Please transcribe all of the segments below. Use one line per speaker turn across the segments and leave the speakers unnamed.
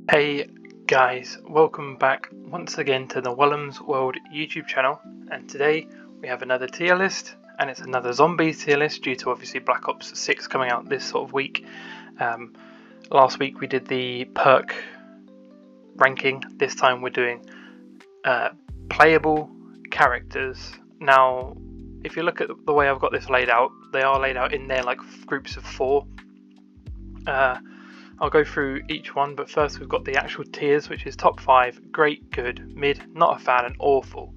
Hey guys, welcome back once again to the Wellham's World YouTube channel, and today we have another tier list, and it's another zombies tier list due to obviously Black Ops 6 coming out this sort of week. Last week we did the perk ranking. This time we're doing playable characters. Now if you look at the way I've got this laid out, they are laid out in there like groups of 4. I'll go through each one, but first we've got the actual tiers, which is top 5, great, good, mid, not a fan, and awful.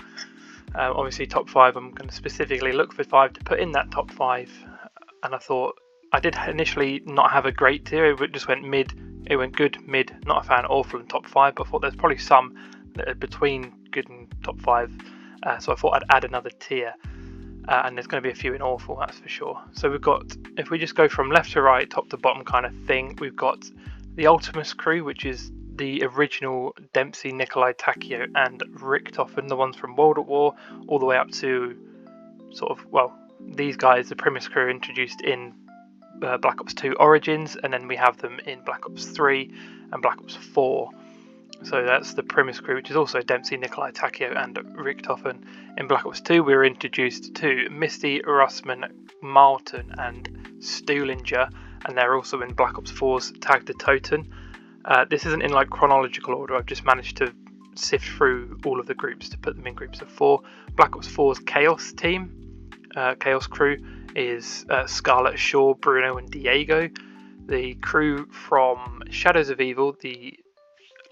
Obviously top 5, I'm going to specifically look for 5 to put in that top 5, and I thought, I did initially not have a great tier, it just went mid, it went good, mid, not a fan, awful, and top 5, but I thought there's probably some that are between good and top 5, so I thought I'd add another tier. And there's going to be a few in awful, that's for sure. So we've got, if we just go from left to right, top to bottom kind of thing, we've got the Ultimus crew, which is the original Dempsey, Nikolai, Takeo, and Richtofen, the ones from World at War, all the way up to sort of, well, these guys, the Primus crew, introduced in Black Ops 2 Origins, and then we have them in Black Ops 3 and Black Ops 4. So that's the Primus crew, which is also Dempsey, Nikolai, Takeo, and Richtofen. In Black Ops 2, we were introduced to Misty, Russman, Martin, and Stuhlinger, and they're also in Black Ops 4's Tag de Toten. This isn't in like chronological order, I've just managed to sift through all of the groups to put them in groups of 4. Black Ops 4's Chaos team, Chaos crew, is Scarlett, Shaw, Bruno, and Diego. The crew from Shadows of Evil, the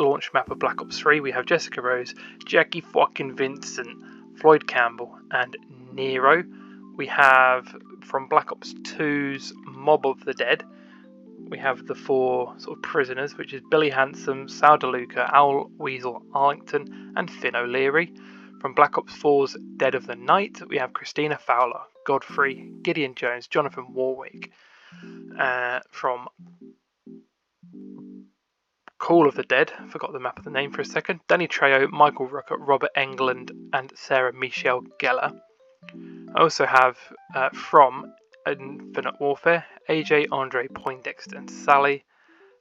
launch map of Black Ops 3, we have Jessica Rose, Jackie fucking Vincent, Floyd Campbell, and Nero. We have from Black Ops 2's Mob of the Dead, we have the 4 sort of prisoners, which is Billy Handsome, Sal DeLuca, Owl Weasel Arlington, and Finn O'Leary. From Black Ops 4's Dead of the Night, we have Christina Fowler, Godfrey, Gideon Jones, Jonathan Warwick. From Call of the Dead, forgot the map of the name for a second, Danny Trejo, Michael Rooker, Robert Englund, and Sarah Michelle Gellar. I also have from Infinite Warfare, AJ, Andre, Poindexter, and Sally.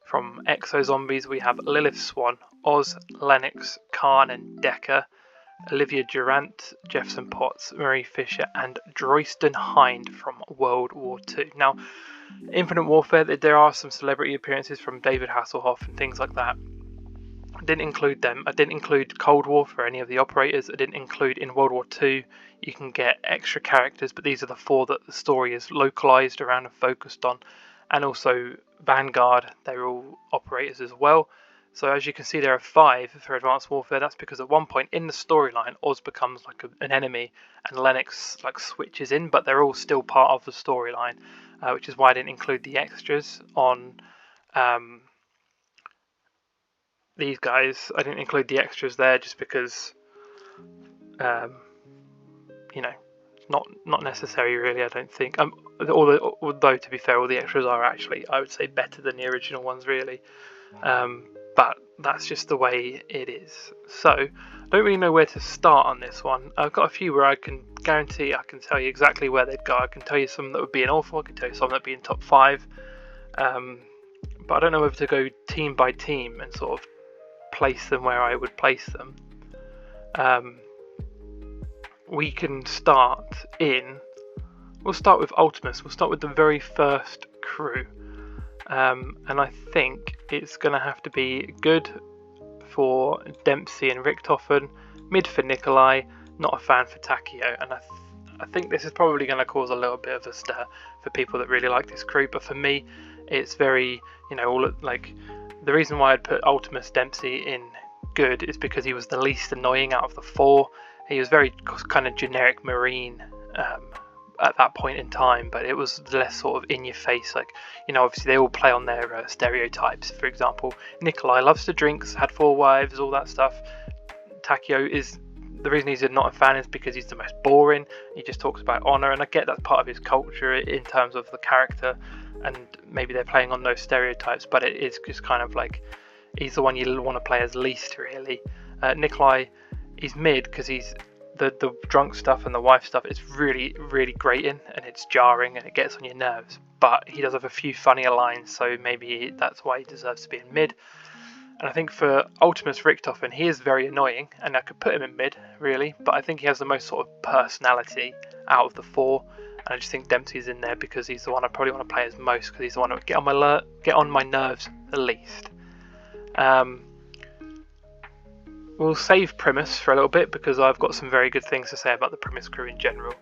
From Exo Zombies, we have Lilith Swan, Oz, Lennox, Khan, and Decker, Olivia Durant, Jefferson Potts, Marie Fisher, and Droyston Hind from World War II. Now, Infinite Warfare, there are some celebrity appearances from David Hasselhoff and things like that. I didn't include them. I didn't include Cold War for any of the operators. I didn't include in World War II. You can get extra characters, but these are the 4 that the story is localized around and focused on. And also Vanguard, they're all operators as well. So as you can see, there are 5 for Advanced Warfare. That's because at one point in the storyline, Oz becomes like an enemy and Lennox like switches in, but they're all still part of the storyline. Which is why I didn't include the extras on these guys. I didn't include the extras there just because, you know, not necessary really, I don't think. Although to be fair, all the extras are actually, I would say, better than the original ones really. But that's just the way it is. So, I don't really know where to start on this one. I've got a few where I can guarantee I can tell you exactly where they'd go. I can tell you some that would be in awful, I can tell you some that would be in top 5. But I don't know whether to go team by team and sort of place them where I would place them. We can start we'll start with Ultimus. We'll start with the very first crew. And I think it's going to have to be good for Dempsey and Richtofen, mid for Nikolai, not a fan for Takeo, and I think this is probably going to cause a little bit of a stir for people that really like this crew, but for me it's very, like, the reason why I'd put Ultimus Dempsey in good is because he was the least annoying out of the 4. He was very kind of generic Marine at that point in time, but it was less sort of in your face, like, obviously they all play on their stereotypes. For example, Nikolai loves to drink, had 4 wives, all that stuff. Takeo is, the reason he's not a fan is because he's the most boring. He just talks about honor, and I get that's part of his culture in terms of the character, and maybe they're playing on those stereotypes, but it is just kind of like, he's the one you want to play as least really. Nikolai, he's mid because he's the drunk stuff and the wife stuff is really, really grating, and it's jarring and it gets on your nerves, but he does have a few funnier lines, so maybe that's why he deserves to be in mid. And I think for Ultimus Richtofen, he is very annoying, and I could put him in mid, really, but I think he has the most sort of personality out of the 4, and I just think Dempsey's in there because he's the one I probably want to play as most, because he's the one that would get on my nerves the least. We'll save Primus for a little bit, because I've got some very good things to say about the Primus crew in general.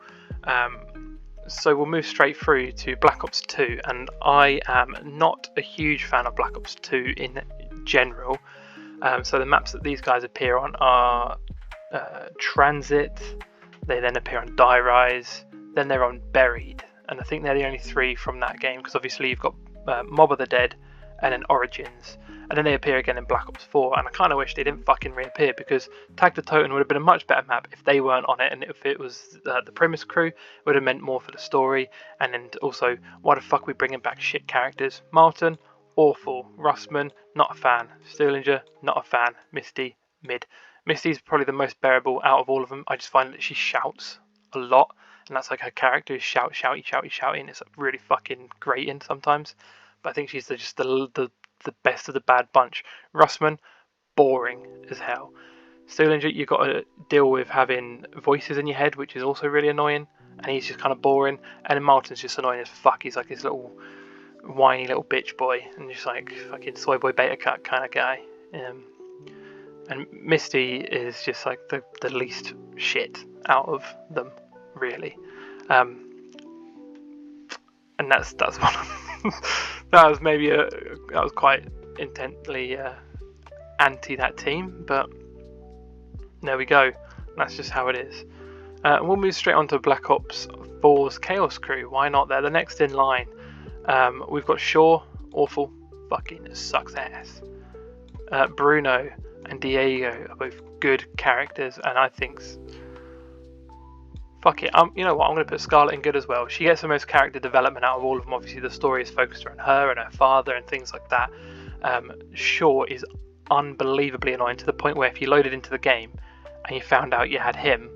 So we'll move straight through to Black Ops 2, and I am not a huge fan of Black Ops 2 in general. So the maps that these guys appear on are Transit, they then appear on Die Rise, then they're on Buried, and I think they're the only 3 from that game, because obviously you've got Mob of the Dead and then Origins, and then they appear again in Black Ops 4, and I kind of wish they didn't fucking reappear, because Tag the Totem would have been a much better map if they weren't on it, and if it was the Primus crew, it would have meant more for the story. And then also, why the fuck are we bringing back shit characters? Martin, awful. Russman, not a fan. Stirlinger, not a fan. Misty, mid. Misty's probably the most bearable out of all of them. I just find that she shouts a lot, and that's like her character is shouty, and it's really fucking grating sometimes. But I think she's just the best of the bad bunch. Russman, boring as hell. Stirlinger, you've got to deal with having voices in your head, which is also really annoying, and he's just kind of boring. And then Martin's just annoying as fuck. He's like this little whiny little bitch boy, and just like fucking soy boy beta cut kind of guy. And Misty is just like the least shit out of them, really. And that's one. That was quite intently anti that team, but there we go. That's just how it is. We'll move straight on to Black Ops 4's Chaos Crew. Why not? They're the next in line. We've got Shaw, awful, fucking sucks ass. Bruno and Diego are both good characters, and I think fuck it. You know what? I'm going to put Scarlet in good as well. She gets the most character development out of all of them. Obviously, the story is focused around her and her father and things like that. Shaw is unbelievably annoying, to the point where if you loaded into the game and you found out you had him,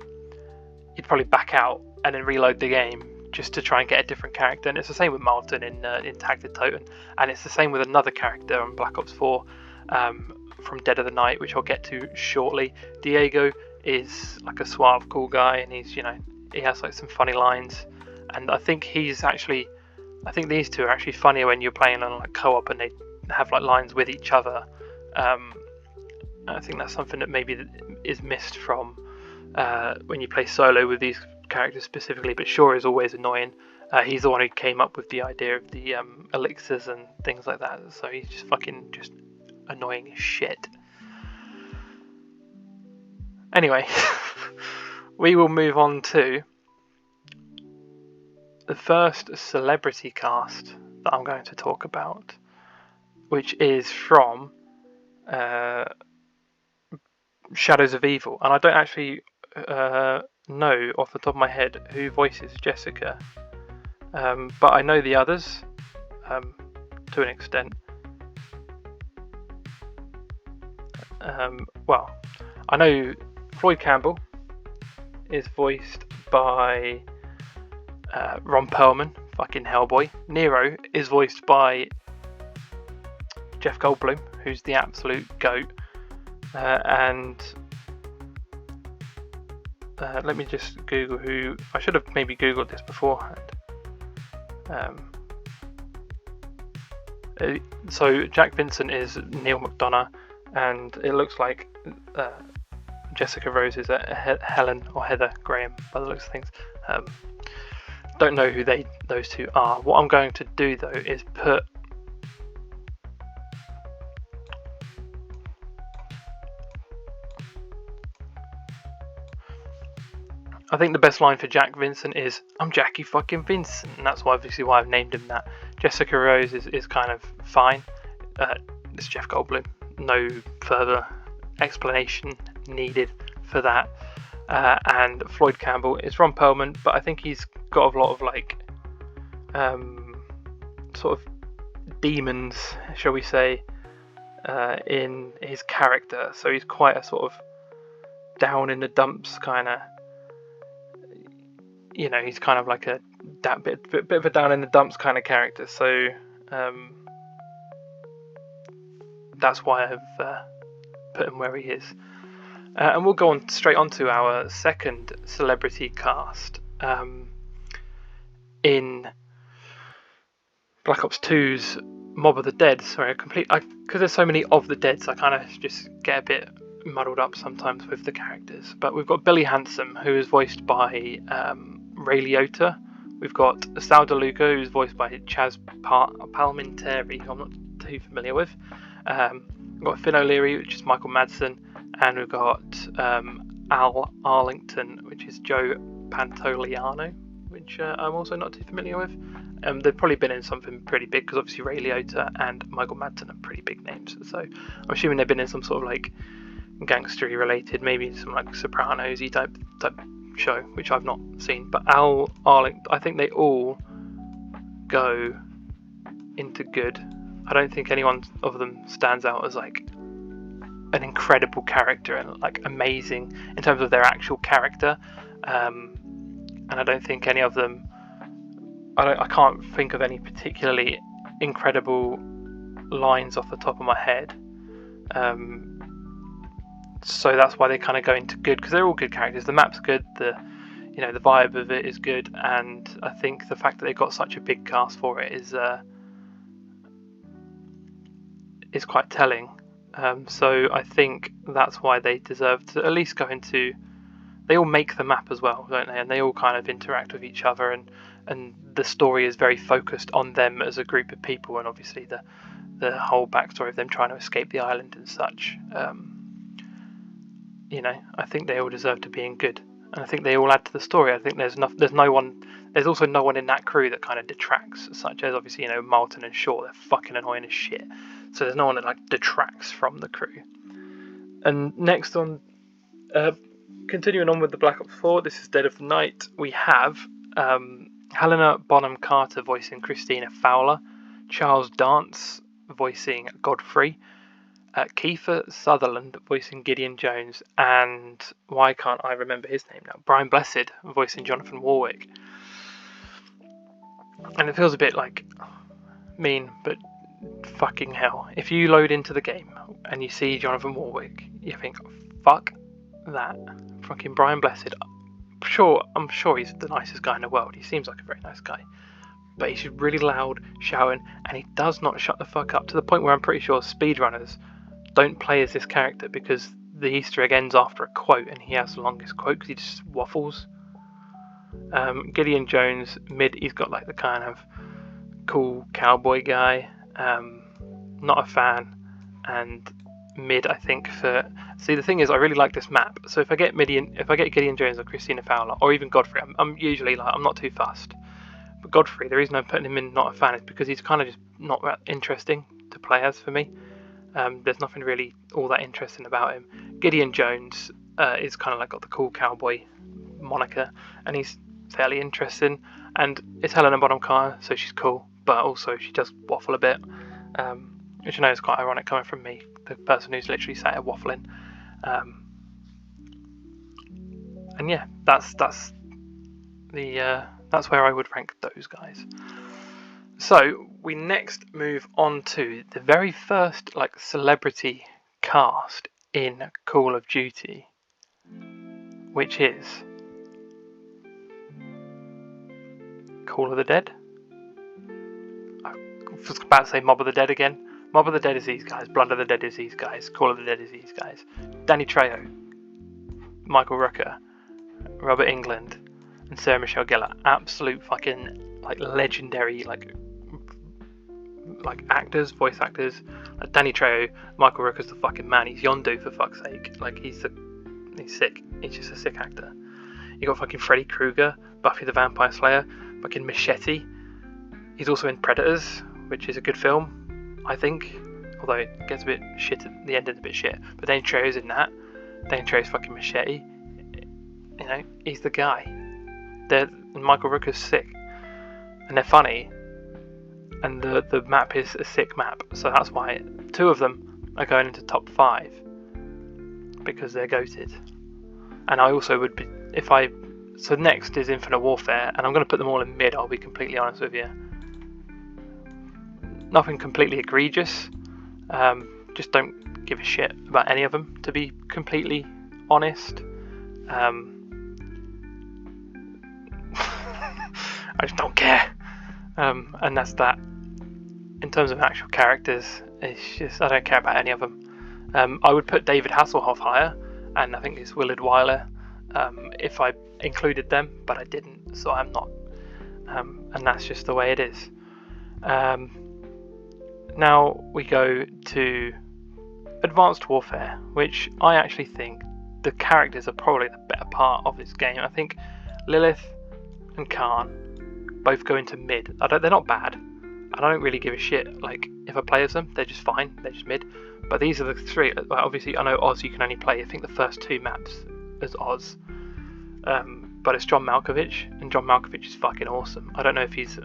you'd probably back out and then reload the game just to try and get a different character. And it's the same with Martin in Tag the Totem, and it's the same with another character on Black Ops 4 from Dead of the Night, which I'll get to shortly. Diego is like a suave, cool guy, and he's, you know, he has like some funny lines, and I think these two are actually funnier when you're playing on like co-op and they have like lines with each other. I think that's something that maybe is missed from when you play solo with these characters specifically. But Shaw is always annoying. He's the one who came up with the idea of the elixirs and things like that, so he's just fucking just annoying as shit. Anyway, we will move on to the first celebrity cast that I'm going to talk about, which is from Shadows of Evil. And I don't actually know off the top of my head who voices Jessica, but I know the others to an extent. Well, I know Floyd Campbell is voiced by Ron Perlman, fucking Hellboy. Nero is voiced by Jeff Goldblum, who's the absolute goat. And let me just Google who. I should have maybe Googled this beforehand. So Jack Vincent is Neil McDonough, and it looks like Jessica Rose is Helen or Heather Graham by the looks of things. Don't know who those two are. What I'm going to do though is put I think the best line for Jack Vincent is "I'm Jackie fucking Vincent," and that's obviously why I've named him that. Jessica Rose is kind of fine. It's Jeff Goldblum. No further explanation needed for that. And Floyd Campbell is Ron Perlman, but I think he's got a lot of like sort of demons, shall we say, in his character. So he's quite a sort of down in the dumps kind of, you know, he's kind of like a bit of a down in the dumps kind of character. So that's why I've put him where he is. And we'll go on straight on to our second celebrity cast in Black Ops 2's Mob of the Dead. Sorry, because there's so many of the Deads, I kind of just get a bit muddled up sometimes with the characters. But we've got Billy Handsome, who is voiced by Ray Liotta. We've got Sal DeLuca, who's voiced by Chaz Palminteri, who I'm not too familiar with. We've got Finn O'Leary, which is Michael Madsen, and we've got Al Arlington, which is Joe Pantoliano, which I'm also not too familiar with. They've probably been in something pretty big, because obviously Ray Liotta and Michael Madsen are pretty big names. So I'm assuming they've been in some sort of like gangstery related, maybe some like Sopranos-y type show, which I've not seen. But Al Arlington, I think they all go into good. I don't think any one of them stands out as like an incredible character and like amazing in terms of their actual character, and I don't think any of them, I can't think of any particularly incredible lines off the top of my head, so that's why they kind of go into good, because they're all good characters. The map's good, the vibe of it is good, and I think the fact that they got such a big cast for it is quite telling. So I think that's why they deserve to at least go into. They all make the map as well, don't they? And they all kind of interact with each other, and the story is very focused on them as a group of people, and obviously the whole backstory of them trying to escape the island and such. I think they all deserve to be in good, and I think they all add to the story. I think there's also no one in that crew that kind of detracts, such as obviously Martin and Shaw. They're fucking annoying as shit. So there's no one that like detracts from the crew. And next on, continuing on with the Black Ops 4, this is Dead of the Night. We have Helena Bonham Carter voicing Christina Fowler, Charles Dance voicing Godfrey, Kiefer Sutherland voicing Gideon Jones, and why can't I remember his name now? Brian Blessed voicing Jonathan Warwick. And it feels a bit like mean, but fucking hell. If you load into the game and you see Jonathan Warwick, you think, fuck that. Fucking Brian Blessed. I'm sure he's the nicest guy in the world. He seems like a very nice guy. But he's really loud, shouting, and he does not shut the fuck up, to the point where I'm pretty sure speedrunners don't play as this character because the Easter egg ends after a quote and he has the longest quote because he just waffles. Gideon Jones, mid, he's got like the kind of cool cowboy guy. Not a fan, and mid I think for. See, the thing is, I really like this map. So if I get Gideon Jones or Christina Fowler or even Godfrey, I'm usually like, I'm not too fussed. But Godfrey, the reason I'm putting him in not a fan is because he's kind of just not that interesting to play as for me. There's nothing really all that interesting about him. Gideon Jones is kind of like got the cool cowboy moniker, and he's fairly interesting. And it's Helena Bonham Carter, so she's cool, but also she does waffle a bit, which I know is quite ironic coming from me, the person who's literally sat here waffling. And yeah, that's where I would rank those guys. So we next move on to the very first like celebrity cast in Call of Duty, which is Call of the Dead. I was about to say Mob of the Dead again. Mob of the Dead is these guys. Blood of the Dead is these guys. Call of the Dead is these guys. Danny Trejo, Michael Rooker, Robert Englund, and Sarah Michelle Gellar. Absolute fucking like legendary like actors, voice actors. Like Danny Trejo, Michael Rooker's the fucking man. He's Yondu for fuck's sake. Like he's sick. He's just a sick actor. You got fucking Freddy Krueger, Buffy the Vampire Slayer, fucking Machete. He's also in Predators, which is a good film, I think. Although it gets a bit shit at the end, it's a bit shit. But Danny Trejo's in that. Danny Trejo's fucking Machete. You know, he's the guy. And Michael Rooker's sick, and they're funny. And the map is a sick map, so that's why two of them are going into top 5 because they're goated. And I also would be so next is Infinite Warfare, and I'm going to put them all in mid. I'll be completely honest with you. Nothing completely egregious, just don't give a shit about any of them, to be completely honest. I just don't care. And that's that. In terms of actual characters, it's just I don't care about any of them. I would put David Hasselhoff higher, and I think it's Willard Wyler if I included them, but I didn't, so I'm not. And that's just the way it is. Now we go to Advanced Warfare, which I actually think the characters are probably the better part of this game. I think Lilith and Khan both go into mid. They're not bad. I don't really give a shit. Like, if I play as them, they're just fine. They're just mid. But these are the three. Like, obviously, I know Oz you can only play, I think, the first 2 maps as Oz. But it's John Malkovich, and John Malkovich is fucking awesome. I don't know if he's,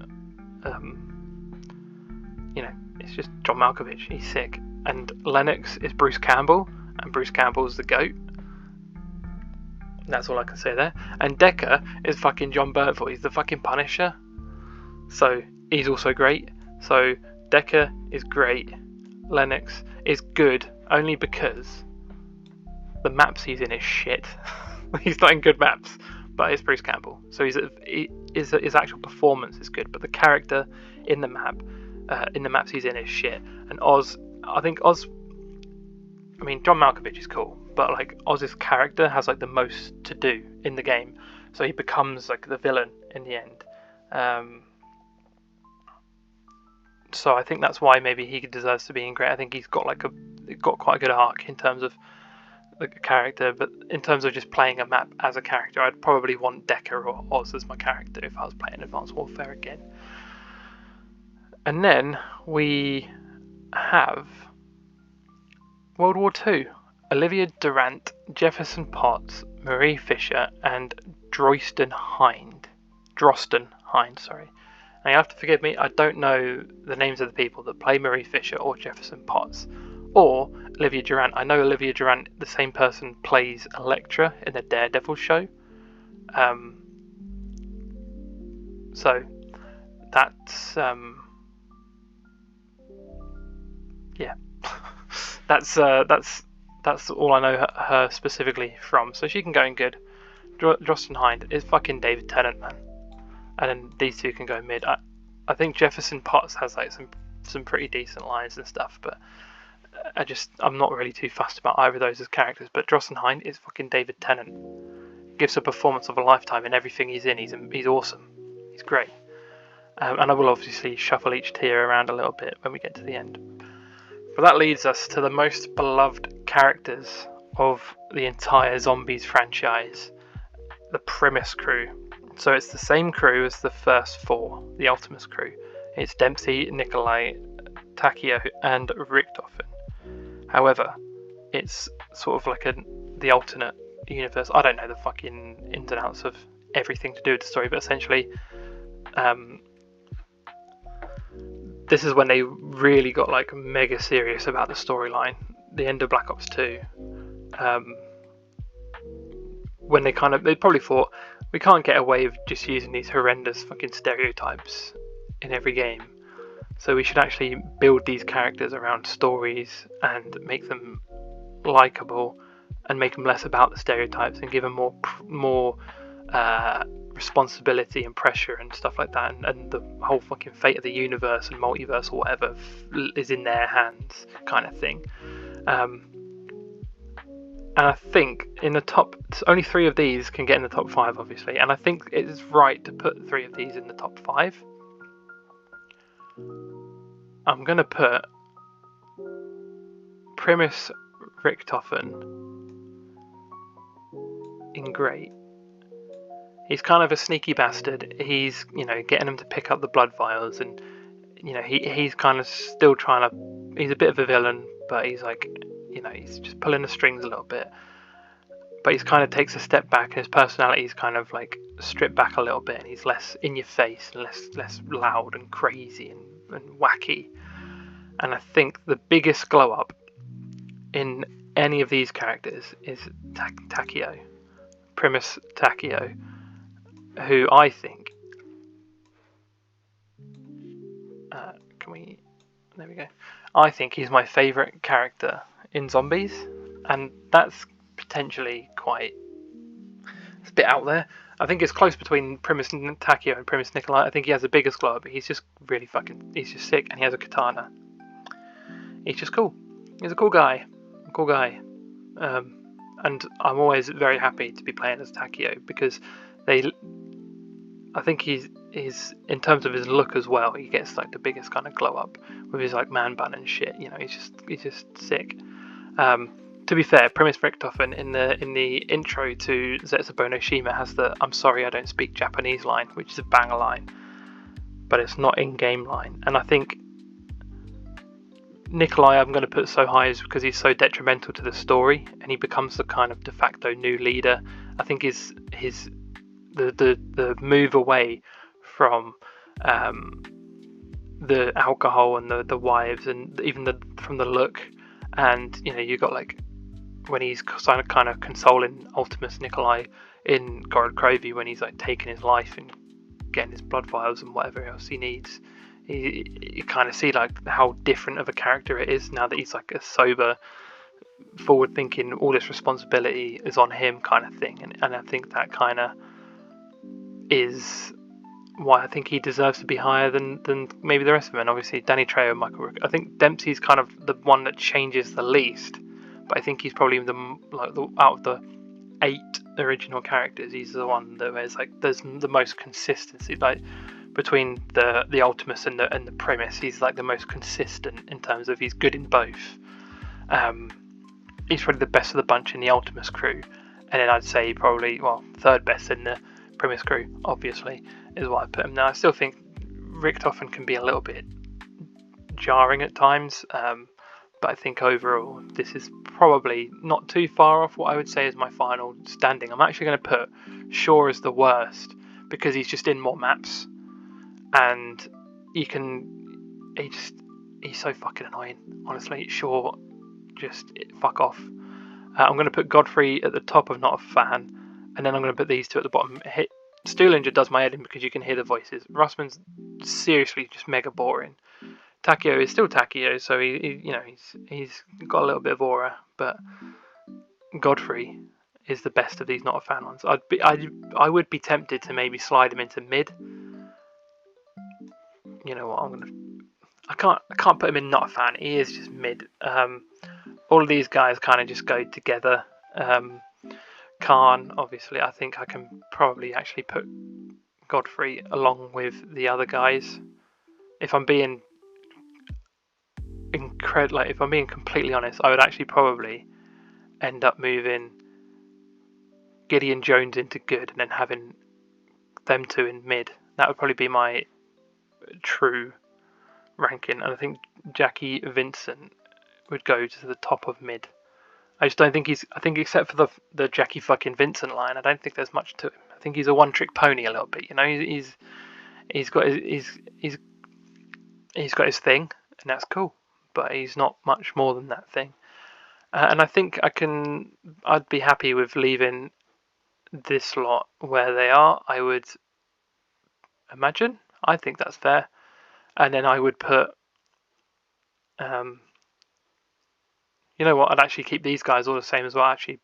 it's just John Malkovich. He's sick. And Lennox is Bruce Campbell, and Bruce Campbell's the GOAT. That's all I can say there. And Decker is fucking John Bernthal. He's the fucking Punisher. So he's also great. So Decker is great. Lennox is good only because the maps he's in is shit. He's not in good maps, but it's Bruce Campbell. So his actual performance is good, but the character in the maps he's in is shit. And Oz, John Malkovich is cool, but like Oz's character has like the most to do in the game, so he becomes like the villain in the end. So I think that's why maybe he deserves to be in great. I think he's got quite a good arc in terms of the character, but in terms of just playing a map as a character, I'd probably want Decker or Oz as my character if I was playing Advanced Warfare again. And then we have World War II. Olivia Durant, Jefferson Potts, Marie Fisher, and Drosten Hind. Sorry. Now you have to forgive me, I don't know the names of the people that play Marie Fisher or Jefferson Potts. Or Olivia Durant. I know Olivia Durant, the same person, plays Elektra in the Daredevil show. So that's yeah. that's all I know her specifically from. So she can go in good. Drosten Hind is fucking David Tennant, man. And then these two can go mid. I think Jefferson Potts has like some pretty decent lines and stuff, but I'm not really too fussed about either of those as characters. But Drosten Hind is fucking David Tennant. Gives a performance of a lifetime in everything he's in. He's awesome. He's great. And I will obviously shuffle each tier around a little bit when we get to the end. But that leads us to the most beloved characters of the entire Zombies franchise, the Primus crew. So it's the same crew as the first 4, the Ultimus crew. It's Dempsey, Nikolai, Takio, and Richthofen. However, it's sort of like the alternate universe. I don't know the fucking ins and outs of everything to do with the story, but essentially, this is when they really got like mega serious about the storyline. The end of Black Ops 2, when they probably thought, we can't get away with just using these horrendous fucking stereotypes in every game. So we should actually build these characters around stories and make them likable and make them less about the stereotypes and give them more responsibility and pressure and stuff like that. And the whole fucking fate of the universe and multiverse or whatever is in their hands, kind of thing. And I think in the top, only 3 of these can get in the top 5, obviously. And I think it is right to put 3 of these in the top 5. I'm going to put Primus Richthofen in great. He's kind of a sneaky bastard. He's, getting him to pick up the blood vials, and, he's kind of still trying to, he's a bit of a villain, but he's like, he's just pulling the strings a little bit. But he's kind of takes a step back, and his personality is kind of like stripped back a little bit, and he's less in your face and less loud and crazy and wacky. And I think the biggest glow up in any of these characters is Takio, Primus Takio, who I think there we go. I think he's my favourite character in Zombies, and that's potentially it's a bit out there. I think it's close between Primus Takeo and Primus Nikolai. I think he has the biggest glow up, but he's just really he's just sick, and he has a katana. He's just cool. He's a cool guy. And I'm always very happy to be playing as Takeo because I think he's in terms of his look as well. He gets like the biggest kind of glow up with his like man bun and shit. You know, he's just sick. To be fair, Primus Richthofen in the intro to Zetsubo no Shima has the "I'm sorry I don't speak Japanese" line, which is a banger line, but it's not in-game line. And I think Nikolai I'm going to put so high is because he's so detrimental to the story, and he becomes the kind of de facto new leader. I think the move away from the alcohol and the wives, and even from the look, and you know, you got like when he's kind of consoling Ultimus Nikolai in Gorod Krovi when he's like taking his life and getting his blood vials and whatever else he needs. You kind of see like how different of a character it is now that he's like a sober, forward-thinking, all this responsibility is on him kind of thing, and I think that kind of is why I think he deserves to be higher than maybe the rest of them. And obviously Danny Trejo and Michael Rook. I think Dempsey's kind of the one that changes the least, but I think he's probably out of the 8 original characters, he's the one that there's the most consistency. Like between the Ultimus and the Primus, he's like the most consistent in terms of he's good in both. He's probably the best of the bunch in the Ultimus crew, and then I'd say probably third best in the Primus crew, obviously, is what I put him. Now I still think Richthofen can be a little bit jarring at times, but I think overall this is probably not too far off what I would say is my final standing. I'm actually going to put Shaw as the worst because he's just in more maps, and he's so fucking annoying. Honestly, Shaw, just fuck off. I'm going to put Godfrey at the top of not a fan, and then I'm going to put these two at the bottom. Stuhlinger does my head in because you can hear the voices. Russman's seriously just mega boring. Takeo is still Takeo, so he's got a little bit of aura, but Godfrey is the best of these not a fan ones. I would be tempted to maybe slide him into mid. You know what? I can't put him in not a fan. He is just mid. All of these guys kind of just go together. Khan, obviously, I think I can probably actually put Godfrey along with the other guys. If I'm being if I'm being completely honest, I would actually probably end up moving Gideon Jones into good and then having them two in mid. That would probably be my true ranking, and I think Jackie Vincent would go to the top of mid. I just don't think I think except for the Jackie fucking Vincent line, I don't think there's much to him. I think he's a one-trick pony a little bit. You know, he's got his thing, and that's cool. But he's not much more than that thing. And I think I'd be happy with leaving this lot where they are. I would imagine. I think that's fair. And then I would put, you know what? I'd actually keep these guys all the same as well. Actually,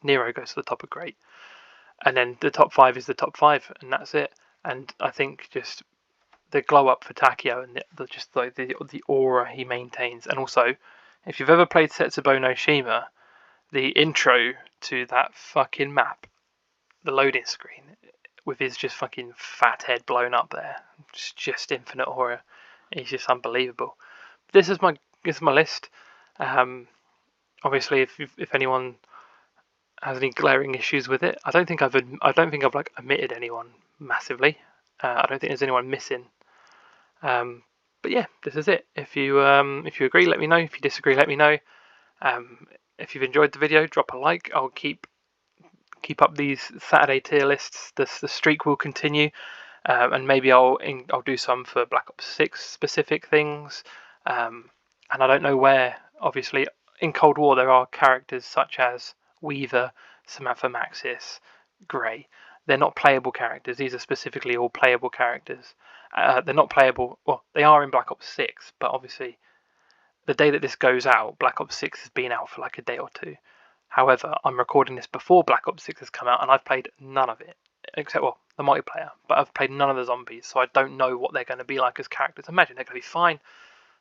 Nero goes to the top of great, and then the top 5 is the top 5, and that's it. And I think just the glow up for Takeo and the aura he maintains, and also if you've ever played Setsubo no Shima, the intro to that fucking map, the loading screen with his just fucking fat head blown up there, just infinite aura. He's just unbelievable. This is my list. Obviously, if anyone has any glaring issues with it, I don't think I've like omitted anyone massively. I don't think there's anyone missing. But yeah, this is it. If you agree, let me know. If you disagree, let me know. If you've enjoyed the video, drop a like. I'll keep up these Saturday tier lists. The streak will continue, and maybe I'll do some for Black Ops 6 specific things. And I don't know where. Obviously, in Cold War there are characters such as Weaver, Samantha Maxis, Grey. They're not playable characters. These are specifically all playable characters. They're not playable. Well, they are in Black Ops 6, but obviously the day that this goes out, Black Ops 6 has been out for like a day or two. However, I'm recording this before Black Ops 6 has come out, and I've played none of it, except, well, the multiplayer, but I've played none of the zombies, so I don't know what they're going to be like as characters. I imagine they're going to be fine.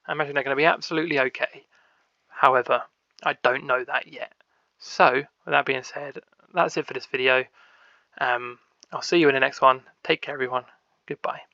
I imagine they're going to be absolutely okay. However, I don't know that yet. So, with that being said, that's it for this video. I'll see you in the next one. Take care, everyone. Goodbye.